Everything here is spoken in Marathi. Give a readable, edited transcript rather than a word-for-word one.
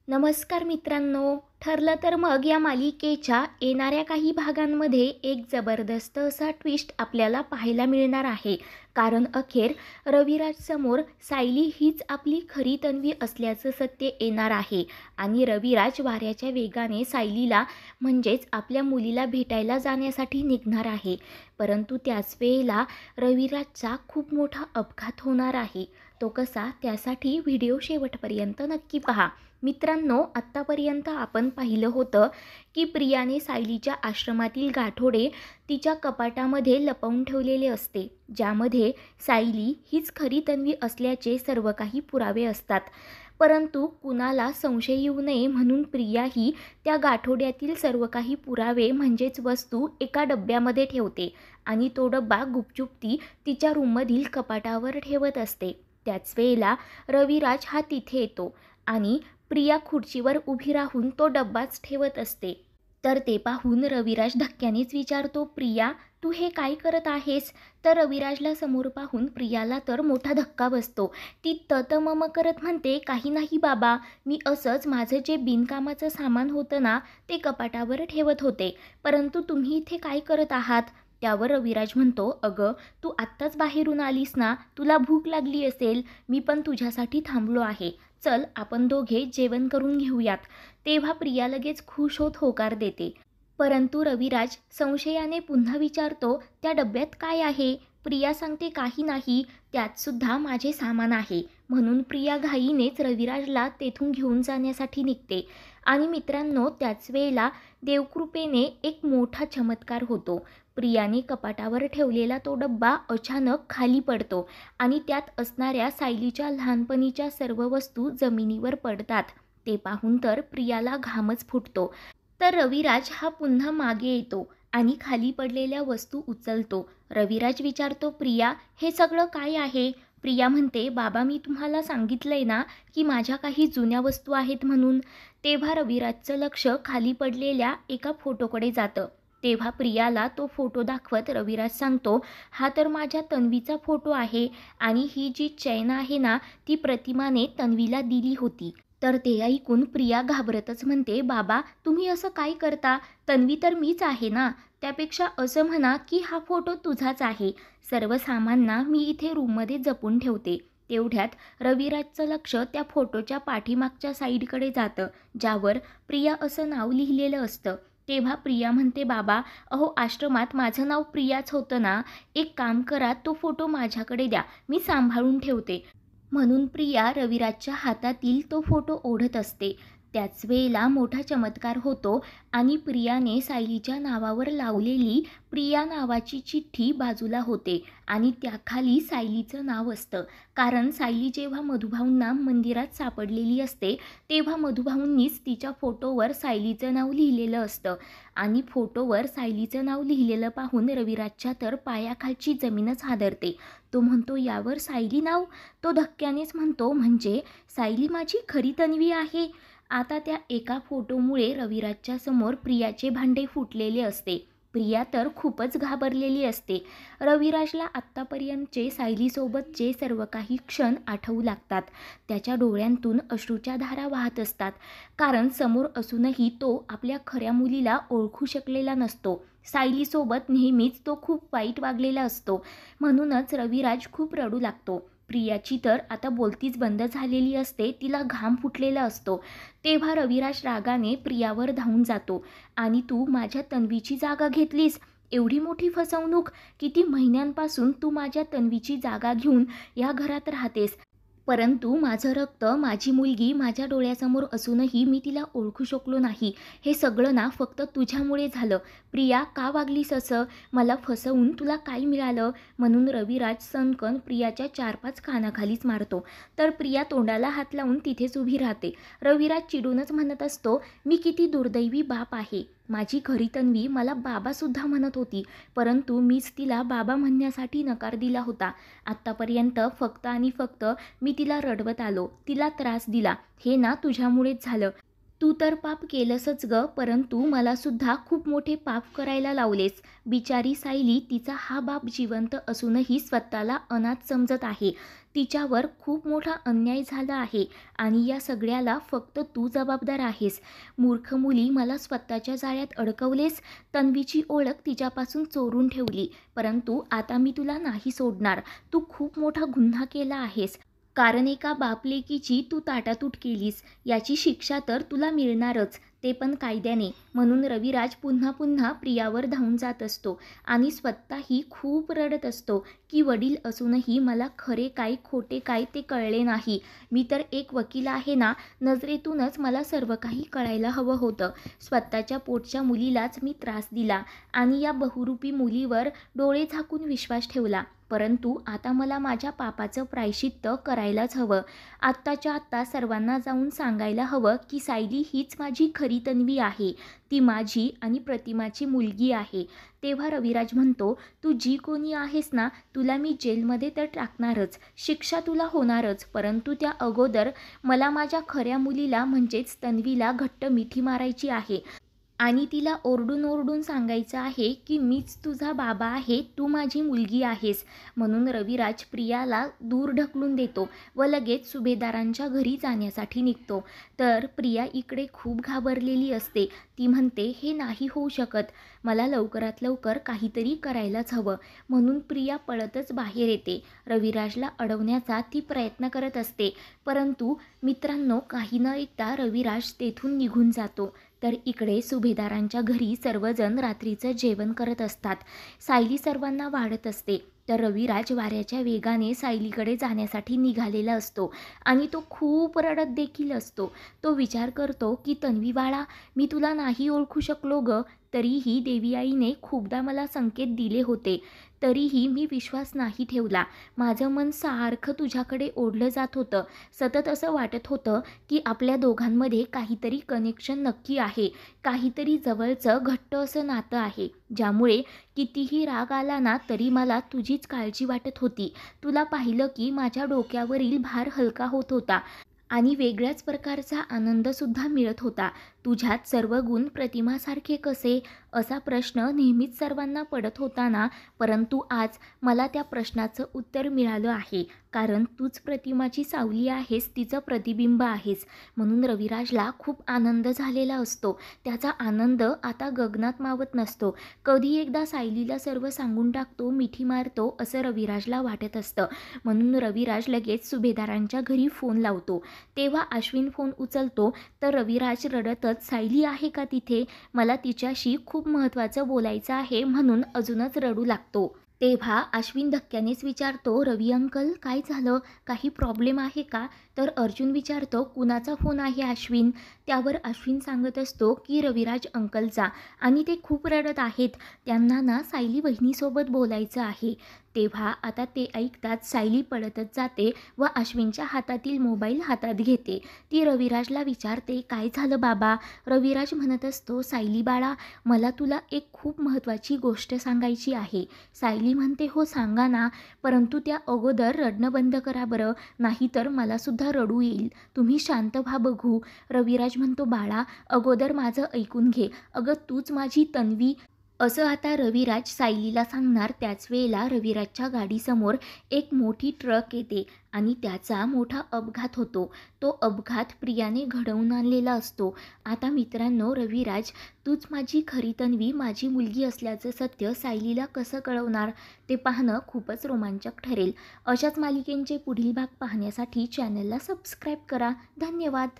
नमस्कार मित्रांनो. ठरलं तर मग या मालिकेच्या येणाऱ्या काही भागांमध्ये एक जबरदस्त असा ट्विस्ट आपल्याला पाहायला मिळणार आहे. कारण अखेर रविराजसमोर सायली हीच आपली खरी तन्वी असल्याचं सत्य येणार आहे. आणि रविराज वाऱ्याच्या वेगाने सायलीला म्हणजेच आपल्या मुलीला भेटायला जाण्यासाठी निघणार आहे. परंतु त्याच वेळेला रविराजचा खूप मोठा अपघात होणार आहे. तो कसा, त्यासाठी व्हिडिओ शेवटपर्यंत नक्की पहा. मित्रांनो, आत्तापर्यंत आपण पाहिलं होतं की प्रियाने सायलीच्या आश्रमातील गाठोडे तिच्या कपाटामध्ये लपवून ठेवलेले असते, ज्यामध्ये सायली हीच खरी तन्वी असल्याचे सर्व काही पुरावे असतात. परंतु कुणाला संशय येऊ नये म्हणून प्रिया ही त्या गाठोड्यातील सर्व काही पुरावे म्हणजेच वस्तू एका डब्यामध्ये ठेवते आणि तो डब्बा गुपचूप ती तिच्या रूममधील कपाटावर ठेवत असते. त्याच वेळेला रविराज हा तिथे येतो आणि प्रिया खुर्चीवर उभी राहून तो डब्बाच ठेवत असते. तर ते पाहून रविराज धक्क्यानेच विचारतो, प्रिया तू हे काय करत आहेस? तर रविराजला समोर पाहून प्रियाला तर मोठा धक्का बसतो. ती ततमम करत म्हणते, काही नाही बाबा, मी असंच माझं जे बिनकामाचं सामान होतं ना ते कपाटावर ठेवत होते. परंतु तुम्ही इथे काय करत आहात? त्यावर रविराज म्हणतो, अगं तू आत्ताच बाहेरून आलीस ना, तुला भूक लागली असेल, मी पण तुझ्यासाठी थांबलो आहे. चल आपण दोघे जेवण करून घेऊयात. तेव्हा प्रिया लगेच खुश होत होकार देते. परंतु रविराज संशयाने पुन्हा विचारतो, त्या डब्यात काय आहे? प्रिया सांगते, काही नाही, त्यात सुद्धा माझे सामान आहे. म्हणून प्रिया घाईनेच रविराजला तेथून घेऊन जाण्यासाठी निघते. आणि मित्रांनो, त्याच वेळेला देवकृपेने एक मोठा चमत्कार होतो. प्रियाने कपाटावर ठेवलेला तो डब्बा अचानक खाली पडतो आणि त्यात असणाऱ्या सायलीच्या लहानपणीच्या सर्व वस्तू जमिनीवर पडतात. ते पाहून तर प्रियाला घामच फुटतो. तर रविराज हा पुन्हा मागे येतो आणि खाली पडलेल्या वस्तू उचलतो. रविराज विचारतो, प्रिया हे सगळं काय आहे? प्रिया म्हणते, बाबा मी तुम्हाला सांगितलंय ना की माझ्या काही जुन्या वस्तू आहेत म्हणून. तेव्हा रविराजचं लक्ष खाली पडलेल्या एका फोटोकडे जातं. तेव्हा प्रियाला तो फोटो दाखवत रविराज सांगतो, हा तर माझ्या तन्वीचा फोटो आहे आणि ही जी चैन आहे ना ती प्रतिमाने तन्वीला दिली होती. तर ते ऐकून प्रिया घाबरतच म्हणते, बाबा तुम्ही असं काय करता? तन्वी तर मीच आहे ना. त्यापेक्षा असं म्हणा की हा फोटो तुझाच आहे. सर्व सामान ना मी इथे रूममध्ये जपून ठेवते. तेवढ्यात रविराजचं लक्ष त्या फोटोच्या पाठीमागच्या साईडकडे जातं, ज्यावर प्रिया असं नाव लिहिलेलं असतं. तेव्हा प्रिया म्हणते, बाबा अहो आश्रमात माझं नाव प्रियाच होतं ना, एक काम करा, तो फोटो माझ्याकडे द्या, मी सांभाळून ठेवते. म्हणून प्रिया रविराजच्या हातातील तो फोटो ओढत असते. त्याच वेळेला मोठा चमत्कार होतो आणि प्रियाने सायलीच्या नावावर लावलेली प्रिया नावाची चिठ्ठी बाजूला होते आणि त्याखाली सायलीचं नाव असतं. कारण सायली जेव्हा मधुभाऊंना मंदिरात सापडलेली असते तेव्हा मधुभाऊंनीच तिच्या फोटोवर सायलीचं नाव लिहिलेलं असतं. आणि फोटोवर सायलीचं नाव लिहिलेलं पाहून रविराजच्या तर पायाखालची जमीनच हादरते. तो म्हणतो, यावर सायली नाव? तो धक्क्यानेच म्हणतो, म्हणजे सायली माझी खरी तन्वी आहे? आता त्या एका फोटोमुळे रविराजच्या समोर प्रियाचे भांडे फुटलेले असते. प्रिया तर खूपच घाबरलेली असते. रविराजला आत्तापर्यंतचे सायलीसोबतचे सर्व काही क्षण आठवू लागतात. त्याच्या डोळ्यांतून अश्रूच्या धारा वाहत असतात. कारण समोर असूनही तो आपल्या खऱ्या मुलीला ओळखू शकलेला नसतो. सायलीसोबत नेहमीच तो खूप वाईट वागलेला असतो. म्हणूनच रविराज खूप रडू लागतो. प्रियाची तर आता बोलतीच बंद झालेली असते, तिला घाम फुटलेला असतो. तेव्हा रविराज रागाने प्रियावर धावून जातो आणि तू माझ्या तन्वीची जागा घेतलीस, एवढी मोठी फसवणूक. किती महिन्यांपासून तू माझ्या तन्वीची जागा घेऊन या घरात राहतेस. परंतु माझं रक्त, माझी मुलगी माझ्या डोळ्यासमोर असूनही मी तिला ओळखू शकलो नाही. हे सगळं ना फक्त तुझ्यामुळे झालं. प्रिया का वागलीस असं? मला फसवून तुला काय मिळालं? म्हणून रविराज सणकण प्रियाच्या 4-5 कानाखालीच मारतो. तर प्रिया तोंडाला हात लावून तिथेच उभी राहते. रविराज चिडूनच म्हणत असतो, मी किती दुर्दैवी बाप आहे. माझी खरी तन्वी मला बाबासुद्धा म्हणत होती, परंतु मीच तिला बाबा म्हणण्यासाठी नकार दिला होता. आत्तापर्यंत फक्त आणि फक्त मी तिला रडवत आलो, तिला त्रास दिला. हे ना तुझ्यामुळेच झालं. तू तर पाप केलंसच ग, परंतु मला सुद्धा खूप मोठे पाप करायला लावलेस. बिचारी सायली तिचा हा बाप जिवंत असूनही स्वतःला अनाथ समजत आहे. तिच्यावर खूप मोठा अन्याय झाला आहे आणि या सगळ्याला फक्त तू जबाबदार आहेस. मूर्ख मुली, मला स्वतःच्या जाळ्यात अडकवलेस. तन्वीची ओळख तिच्यापासून चोरून ठेवली, परंतु आता मी तुला नाही सोडणार. तू खूप मोठा गुन्हा केला आहेस. कारण एका बापलेकीची तू ताटातूट केलीस, याची शिक्षा तर तुला मिळणारच, ते पण कायद्याने. म्हणून रविराज पुन्हा पुन्हा प्रियावर धावून जात असतो आणि स्वतःही खूप रडत असतो की वडील असूनही मला खरे काय खोटे काय ते कळले नाही. मी तर एक वकील आहे ना, नजरेतूनच मला सर्व काही कळायला हवं होतं. स्वतःच्या पोटच्या मुलीलाच मी त्रास दिला आणि या बहुरूपी मुलीवर डोळे झाकून विश्वास ठेवला. परंतु आता मला माझ्या पापाचं प्रायश्चित्त करायलाच हवं. आत्ताच्या आत्ता सर्वांना जाऊन सांगायला हवं की सायली हीच माझी खरी तन्वी आहे. ती माझी आणि प्रतिमाची मुलगी आहे. तेव्हा रविराज म्हणतो, तू जी कोणी आहेस ना, तुला मी जेलमध्ये तर टाकणारच, शिक्षा तुला होणारच, परंतु त्या अगोदर मला माझ्या खऱ्या मुलीला म्हणजेच तन्वीला घट्ट मिठी मारायची आहे आणि तिला ओरडून ओरडून सांगायचं आहे की मीच तुझा बाबा आहे, तू माझी मुलगी आहेस. म्हणून रविराज प्रियाला दूर ढकलून देतो व लगेच सुभेदारांच्या घरी जाण्यासाठी निघतो. तर प्रिया इकडे खूप घाबरलेली असते. ती म्हणते, हे नाही होऊ शकत, मला लवकरात लवकर काहीतरी करायलाच हवं. म्हणून प्रिया पळतच बाहेर येते. रविराजला अडवण्याचा ती प्रयत्न करत असते, परंतु मित्रांनो, काही न ऐकता रविराज तेथून निघून जातो. तर इकडे सुभेदारांच्या घरी सर्वजण रात्रीचं जेवण करत असतात. सायली सर्वांना वाढत असते. तर रविराज वाऱ्याच्या वेगाने सायलीकडे जाण्यासाठी निघालेला असतो आणि तो खूप रडत देखील असतो. तो विचार करतो की तन्वी बाळा, मी तुला नाही ओळखू शकलो ग, तरीही देवी आईने खूपदा मला संकेत दिले होते, तरीही मी विश्वास नाही ठेवला. माझं मन सारखं तुझ्याकडे ओढलं जात होतं. सतत असं वाटत होतं की आपल्या दोघांमध्ये काहीतरी कनेक्शन नक्की आहे, काहीतरी जवळचं घट्ट असं नातं आहे, ज्यामुळे कितीही राग आला ना तरी मला तुझीच काळजी वाटत होती. तुला पाहिलं की माझ्या डोक्यावरील भार हलका होत होता आणि वेगळ्याच प्रकारचा आनंदसुद्धा मिळत होता. तुझ्यात सर्व गुण प्रतिमासारखे कसे, असा प्रश्न नेहमीच सर्वांना पडत होता ना, परंतु आज मला त्या प्रश्नाचं उत्तर मिळालं आहे. कारण तूच प्रतिमाची सावली आहेस, तिचं प्रतिबिंब आहेस. म्हणून रविराजला खूप आनंद झालेला असतो. त्याचा आनंद आता गगनात मावत नसतो. कधी एकदा सायलीला सर्व सांगून टाकतो, मिठी मारतो, असं रविराजला वाटत असतं. म्हणून रविराज लगेच सुभेदारांच्या घरी फोन लावतो. तेव्हा अश्विन फोन उचलतो. तर रविराज रडतच, सायली आहे का तिथे, मला तिच्याशी खूप महत्त्वाचं बोलायचं आहे, म्हणून अजूनच रडू लागतो. तेव्हा अश्विन धक्क्यानेच विचारतो, रवी अंकल काय झालं, काही प्रॉब्लेम आहे का? तर अर्जुन विचारतो, कुणाचा फोन आहे अश्विन? त्यावर अश्विन सांगत असतो की रविराज अंकलचा, आणि ते खूप रडत आहेत, त्यांना ना सायली वहिनीसोबत बोलायचं आहे. तेव्हा आता ते ऐकताच सायली पळतच जाते व अश्विनच्या हातातील मोबाईल हातात घेते. ती रविराजला विचारते, काय झालं बाबा? रविराज म्हणत असतो, सायली बाळा, मला तुला एक खूप महत्त्वाची गोष्ट सांगायची आहे. सायली म्हणते, हो सांगा ना, परंतु त्या अगोदर रडणं बंद करा बरं, नाहीतर मलासुद्धा रडू येईल. तुम्ही शांत व्हा बघू. रविराज म्हणतो, बाळा, अगोदर माझं ऐकून घे, अगं तूच माझी तन्वी. असं आता रविराज सायलीला सांगणार त्याच वेळेला रविराजच्या गाडीसमोर एक मोठी ट्रक येते आणि त्याचा मोठा अपघात होतो. तो अपघात प्रियाने घडवून आणलेला असतो. आता मित्रांनो, रविराज तूच माझी खरी तन्वी, माझी मुलगी असल्याचं सत्य सायलीला कसं कळवणार, ते पाहणं खूपच रोमांचक ठरेल. अशाच मालिकेंचे पुढील भाग पाहण्यासाठी चॅनलला सबस्क्राईब करा. धन्यवाद.